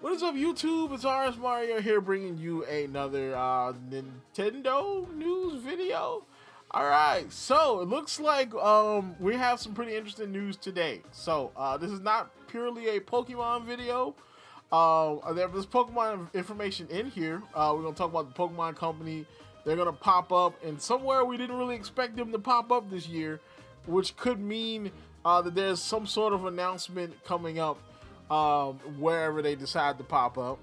What is up, YouTube? It's RSMario here, bringing you another Nintendo news video. All right, so it looks like we have some pretty interesting news today. So this is not purely a Pokemon video. There's Pokemon information in here. We're gonna talk about the Pokemon Company. They're gonna pop up, and somewhere we didn't really expect them to pop up this year, which could mean that there's some sort of announcement coming up. Wherever they decide to pop up.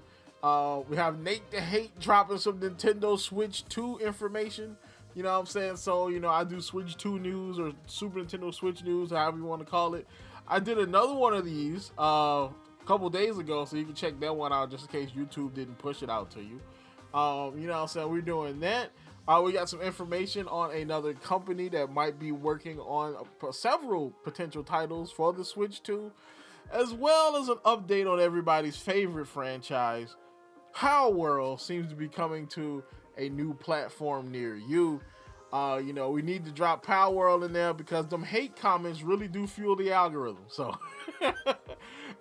We have Nate the Hate dropping some Nintendo Switch 2 information. You know what I'm saying? So, you know, I do Switch 2 news or Super Nintendo Switch news, however you want to call it. I did another one of these a couple days ago, so you can check that one out just in case YouTube didn't push it out to you. You know what I'm saying? We're doing that. We got some information on another company that might be working on several potential titles for the Switch 2. As well as an update on everybody's favorite franchise. Palworld seems to be coming to a new platform near you. You know, we need to drop Palworld in there because them hate comments really do fuel the algorithm. So,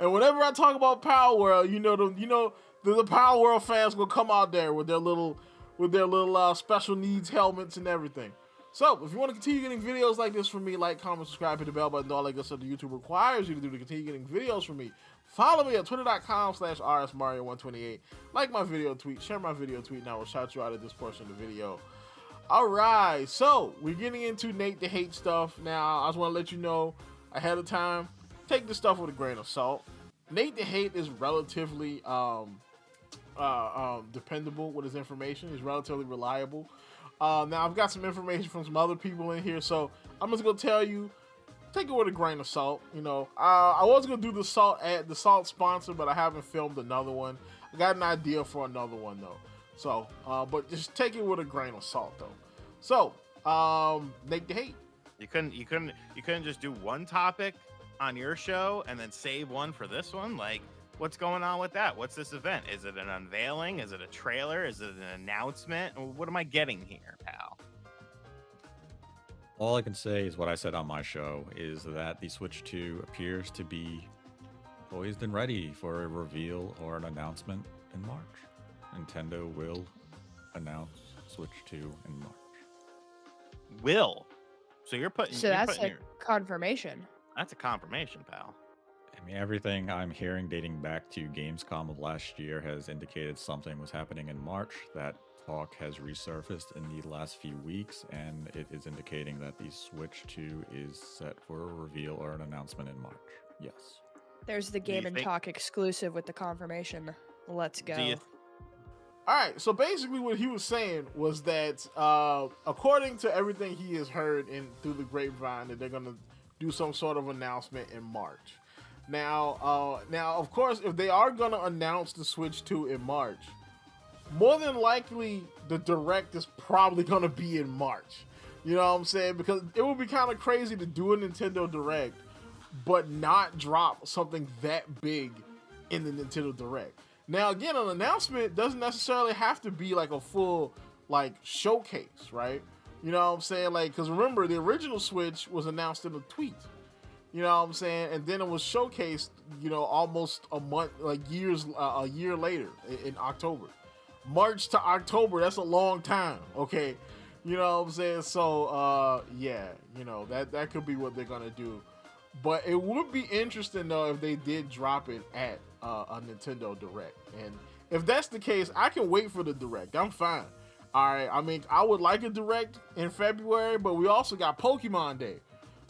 and whenever I talk about Palworld, the Palworld fans will come out there with their little special needs helmets and everything. So, if you want to continue getting videos like this from me, like, comment, subscribe, hit the bell button, all that good stuff that YouTube requires you to do to continue getting videos from me. Follow me at twitter.com/rsmario128. Like my video tweet, share my video tweet, and I will shout you out at this portion of the video. Alright, so, we're getting into Nate the Hate stuff. Now, I just want to let you know ahead of time, take this stuff with a grain of salt. Nate the Hate is relatively dependable with his information. He's relatively reliable. Now, I've got some information from some other people in here, so I'm just going to tell you, take it with a grain of salt. You know, I was going to do the salt sponsor, but I haven't filmed another one. I got an idea for another one, though. So, but just take it with a grain of salt, though. So, Nate the Hate. You couldn't just do one topic on your show and then save one for this one? Like, what's going on with that? What's this event? Is it an unveiling? Is it a trailer? Is it an announcement? What am I getting here, pal? All I can say is what I said on my show, is that the Switch 2 appears to be poised and ready for a reveal or an announcement in March. Nintendo will announce Switch 2 in March. Will. So you're putting... So that's a confirmation. That's a confirmation, pal. I mean, everything I'm hearing dating back to Gamescom of last year has indicated something was happening in March. That talk has resurfaced in the last few weeks, and it is indicating that the Switch 2 is set for a reveal or an announcement in March. Yes. There's the Game and Talk exclusive with the confirmation. Let's go. All right, so basically what he was saying was that according to everything he has heard through the grapevine, that they're going to do some sort of announcement in March. Now, of course, if they are going to announce the Switch 2 in March, more than likely the Direct is probably going to be in March. You know what I'm saying? Because it would be kind of crazy to do a Nintendo Direct, but not drop something that big in the Nintendo Direct. Now, again, an announcement doesn't necessarily have to be like a full showcase, right? You know what I'm saying? Because remember, the original Switch was announced in a tweet. You know what I'm saying? And then it was showcased, almost a year later in October. March to October, that's a long time, okay? You know what I'm saying? So, yeah, that could be what they're going to do. But it would be interesting, though, if they did drop it at a Nintendo Direct. And if that's the case, I can wait for the Direct. I'm fine. All right? I mean, I would like a Direct in February, but we also got Pokemon Day.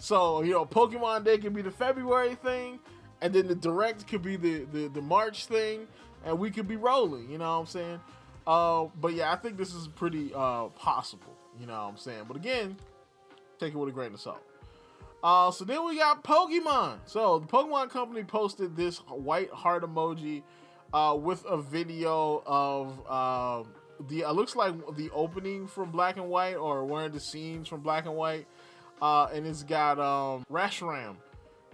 So, Pokemon Day can be the February thing, and then the Direct could be the March thing, and we could be rolling, you know what I'm saying? But yeah, I think this is pretty possible, you know what I'm saying? But again, take it with a grain of salt. So then we got Pokemon. So the Pokemon Company posted this white heart emoji with a video of it looks like the opening from Black and White, or one of the scenes from Black and White. And it's got Reshiram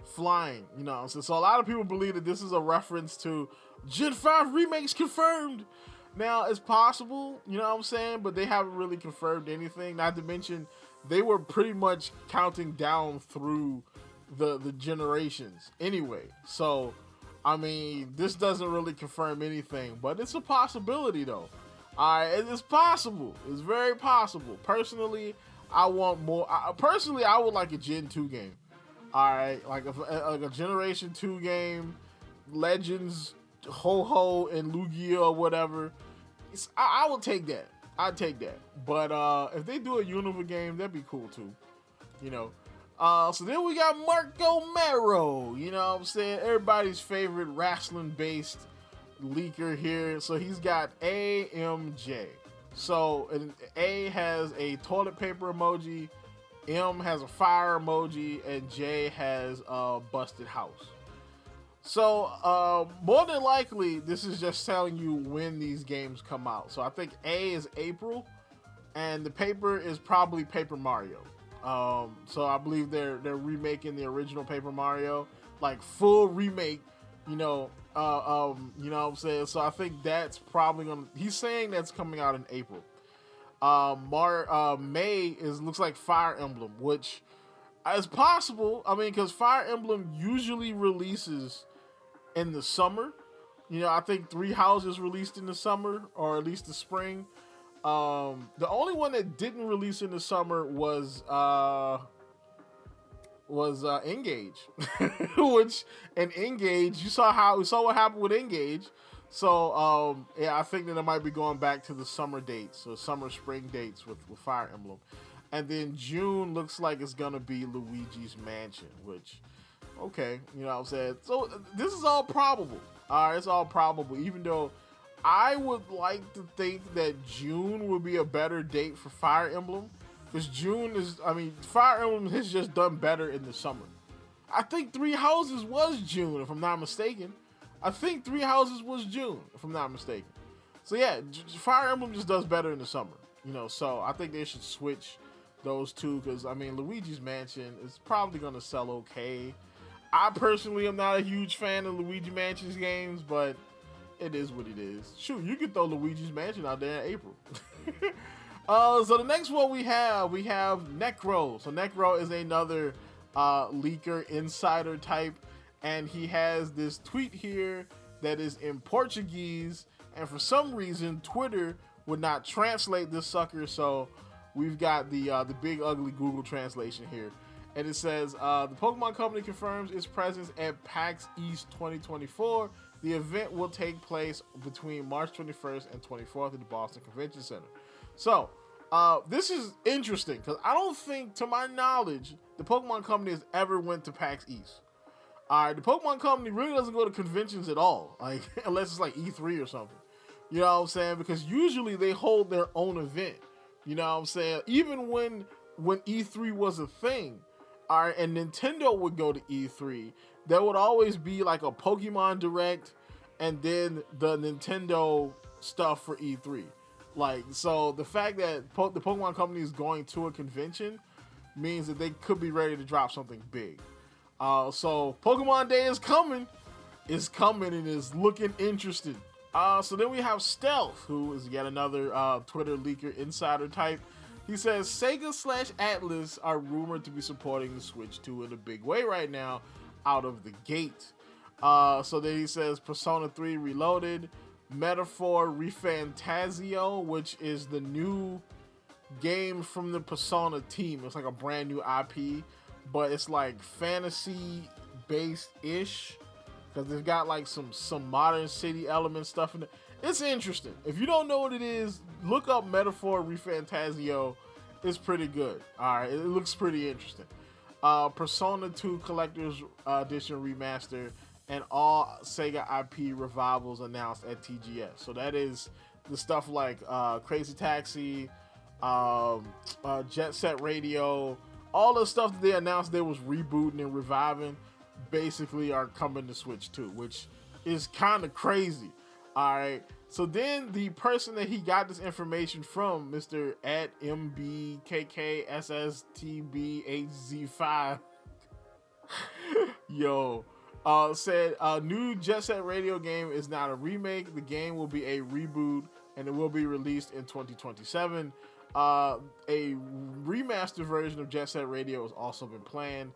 flying, So a lot of people believe that this is a reference to Gen 5 remakes confirmed. Now, it's possible, you know what I'm saying? But they haven't really confirmed anything. Not to mention, they were pretty much counting down through the generations anyway. So, I mean, this doesn't really confirm anything, but it's a possibility though. All right, it's possible. It's very possible. Personally, I want more. I would like a Gen 2 game. All right, like a Generation 2 game, Legends, Ho-Ho, and Lugia or whatever. I would take that. I'd take that. But if they do a Unova game, that'd be cool too. You know. So then we got Marco Mero. You know what I'm saying? Everybody's favorite wrestling-based leaker here. So he's got AMJ. So A has a toilet paper emoji, M has a fire emoji, and J has a busted house. So more than likely, this is just telling you when these games come out. So I think A is April, and the paper is probably Paper Mario. So I believe they're remaking the original Paper Mario, like full remake. You know what I'm saying? So I think that's probably he's saying that's coming out in April. May looks like Fire Emblem, which is possible. I mean, because Fire Emblem usually releases in the summer. You know, I think Three Houses released in the summer, or at least the spring. The only one that didn't release in the summer was Engage, Engage. You saw what happened with Engage. So I think that it might be going back to the summer dates, or spring dates with Fire Emblem. And then June looks like it's gonna be Luigi's Mansion, which, okay, you know what I'm saying? So this is all probable. All right, it's all probable, even though I would like to think that June would be a better date for Fire Emblem, because Fire Emblem has just done better in the summer. I think Three Houses was June, if I'm not mistaken. So yeah, Fire Emblem just does better in the summer, you know. So I think they should switch those two, because I mean, Luigi's Mansion is probably gonna sell okay. I personally am not a huge fan of Luigi Mansion's games, but it is what it is. Shoot, you could throw Luigi's Mansion out there in April. So the next one we have Necro. So Necro is another leaker insider type, and he has this tweet here that is in Portuguese, and for some reason Twitter would not translate this sucker, so we've got the big ugly Google translation here. And it says, the Pokemon Company confirms its presence at PAX East 2024. The event will take place between March 21st and 24th at the Boston Convention Center. So, this is interesting, because I don't think, to my knowledge, the Pokemon Company has ever went to PAX East. Alright, the Pokemon Company really doesn't go to conventions at all, like, unless it's like E3 or something. You know what I'm saying? Because usually they hold their own event. You know what I'm saying? Even when E3 was a thing, alright, and Nintendo would go to E3, there would always be like a Pokemon Direct and then the Nintendo stuff for E3. Like, so the fact that the Pokemon Company is going to a convention means that they could be ready to drop something big. So Pokemon Day is coming and is looking interesting. So then we have Stealth, who is yet another Twitter leaker insider type. He says Sega/Atlas are rumored to be supporting the Switch 2 in a big way right now, out of the gate. So then he says Persona 3 Reloaded, Metaphor ReFantazio, which is the new game from the Persona team. It's like a brand new IP, but it's like fantasy based ish, because they've got like some modern city element stuff in it. It's interesting. If you don't know what it is, look up Metaphor ReFantazio. It's pretty good. All right, it looks pretty interesting. Persona 2 Collector's Edition Remaster and all Sega IP revivals announced at TGS. So that is the stuff like Crazy Taxi, Jet Set Radio, all the stuff that they announced they was rebooting and reviving basically are coming to Switch 2, which is kind of crazy. All right. So then the person that he got this information from, Mr. at MBKKSSTBHZ5, said a new Jet Set Radio game is not a remake. The game will be a reboot, and it will be released in 2027. A remastered version of Jet Set Radio has also been planned.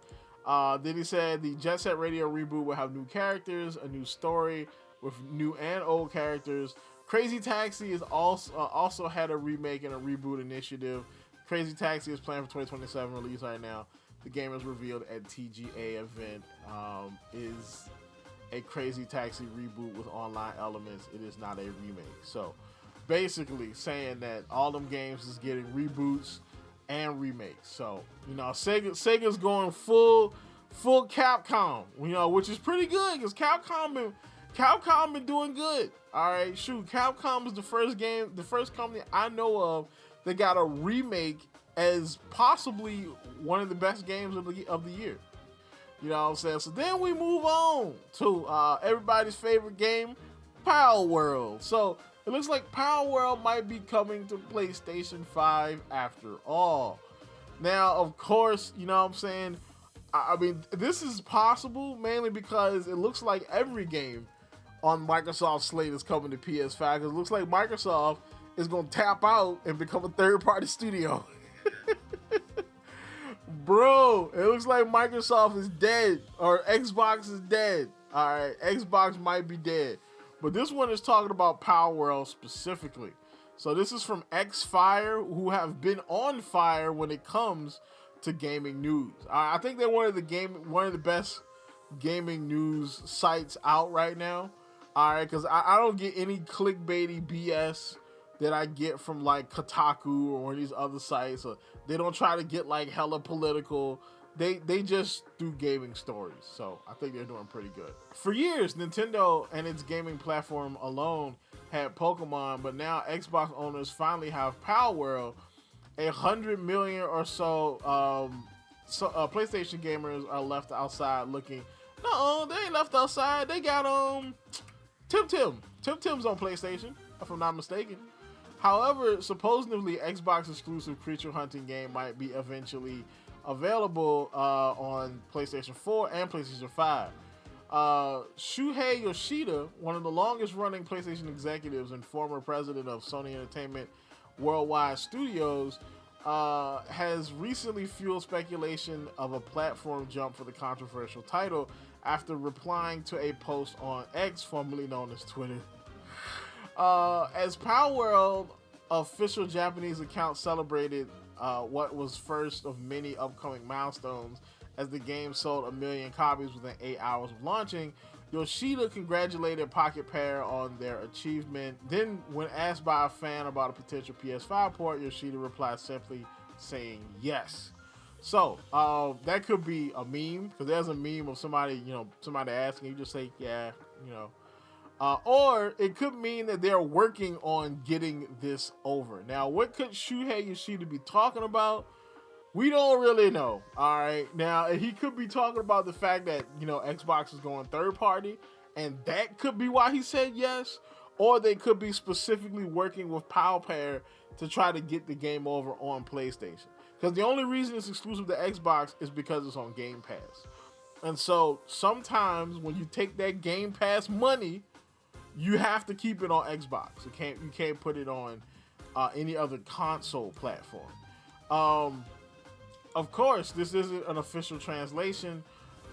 Then he said the Jet Set Radio reboot will have new characters, a new story with new and old characters. Crazy Taxi is also had a remake and a reboot initiative. Crazy Taxi is planned for 2027 release right now. The game is revealed at TGA event. Is a Crazy Taxi reboot with online elements. It is not a remake. So basically saying that all them games is getting reboots and remakes. So, Sega's going full Capcom, which is pretty good because Capcom been doing good. All right, shoot, Capcom is the first company I know of that got a remake as possibly one of the best games of the year. You know what I'm saying? So then we move on to everybody's favorite game, Palworld. So it looks like Palworld might be coming to PlayStation 5 after all. Now, of course, you know what I'm saying? I mean, this is possible mainly because it looks like every game on Microsoft's slate is coming to PS5 because it looks like Microsoft is going to tap out and become a third-party studio. Bro, it looks like Microsoft is dead or Xbox is dead. All right, Xbox might be dead. But this one is talking about Palworld specifically. So this is from Xfire, who have been on fire when it comes to gaming news. I think they're one of the best gaming news sites out right now. All right, because I don't get any clickbaity BS that I get from like Kotaku or one of these other sites. Or they don't try to get like hella political. They just do gaming stories. So I think they're doing pretty good. For years, Nintendo and its gaming platform alone had Pokemon, but now Xbox owners finally have Palworld. 100 million or so, PlayStation gamers are left outside looking. No, they ain't left outside. They got Tim. Tim's on PlayStation, if I'm not mistaken. However, supposedly Xbox exclusive creature hunting game might be eventually available on PlayStation 4 and PlayStation 5. Shuhei Yoshida, one of the longest running PlayStation executives and former president of Sony Entertainment Worldwide Studios, has recently fueled speculation of a platform jump for the controversial title after replying to a post on X, formerly known as Twitter. As Palworld official Japanese account celebrated what was first of many upcoming milestones as the game sold 1 million copies within 8 hours of launching, Yoshida congratulated Pocket Pair on their achievement. Then, when asked by a fan about a potential PS5 port, Yoshida replied simply saying yes. So, that could be a meme, because there's a meme of somebody asking, you just say, yeah, or it could mean that they're working on getting this over. Now, what could Shuhei Yoshida be talking about? We don't really know. All right. Now, he could be talking about the fact that, Xbox is going third party, and that could be why he said yes. Or they could be specifically working with Palworld to try to get the game over on PlayStation. Because the only reason it's exclusive to Xbox is because it's on Game Pass. And so sometimes when you take that Game Pass money, you have to keep it on Xbox. You can't put it on any other console platform. Of course, this isn't an official translation,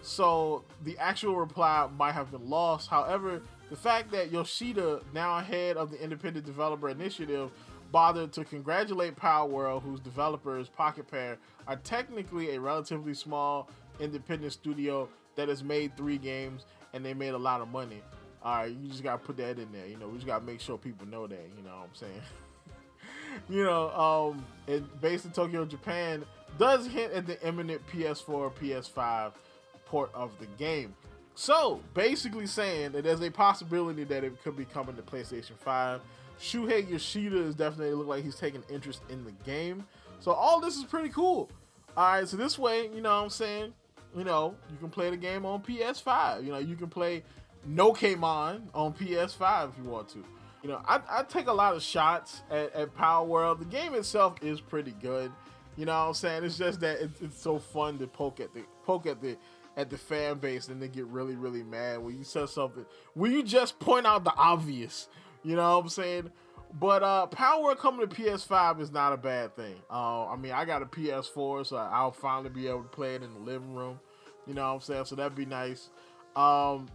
so the actual reply might have been lost. However, the fact that Yoshida, now head of the Independent Developer Initiative, bothered to congratulate Palworld, whose developers, Pocket Pair, are technically a relatively small independent studio that has made 3 games, and they made a lot of money. All right, you just got to put that in there. We just got to make sure people know that, you know what I'm saying? And based in Tokyo, Japan, does hint at the imminent PS4, PS5 port of the game. So, basically saying that there's a possibility that it could be coming to PlayStation 5. Shuhei Yoshida is definitely look like he's taking interest in the game. So, all this is pretty cool. All right, so this way, you know what I'm saying? You can play the game on PS5. You can play Nokemon on PS5 if you want to. I take a lot of shots at Palworld. The game itself is pretty good. You know what I'm saying? It's just that it's so fun to poke at the fan base and they get really, really mad when you say something. When you just point out the obvious. You know what I'm saying? But Palworld coming to PS5 is not a bad thing. I got a PS4, so I'll finally be able to play it in the living room. You know what I'm saying? So that'd be nice.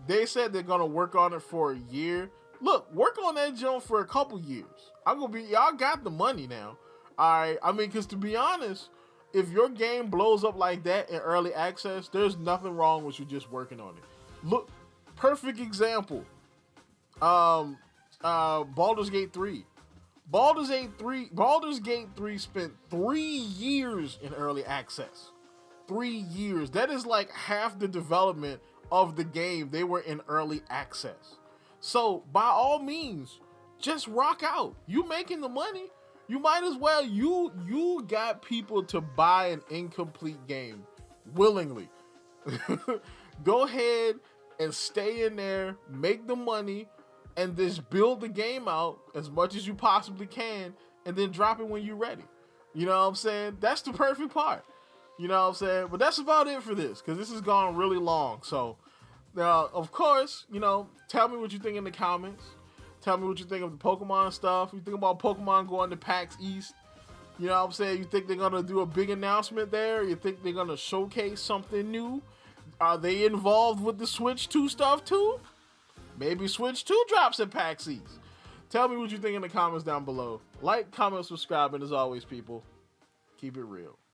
They said they're gonna work on it for a year. Look, work on that jump for a couple years. Y'all got the money now. All right. I mean, because to be honest, if your game blows up like that in early access, there's nothing wrong with you just working on it. Look, perfect example. Baldur's Gate 3. Baldur's Gate 3 spent 3 years in early access. 3 years. That is like half the development of the game. They were in early access. So by all means, just rock out. You making the money. You might as well. You got people to buy an incomplete game willingly. Go ahead and stay in there, make the money, and just build the game out as much as you possibly can, and then drop it when you're ready. You know what I'm saying? That's the perfect part. You know what I'm saying? But that's about it for this, because this has gone really long. So, of course, tell me what you think in the comments. Tell me what you think of the Pokemon stuff. You think about Pokemon going to PAX East? You know what I'm saying? You think they're going to do a big announcement there? You think they're going to showcase something new? Are they involved with the Switch 2 stuff too? Maybe Switch 2 drops at PAX East. Tell me what you think in the comments down below. Like, comment, subscribe, and as always, people, keep it real.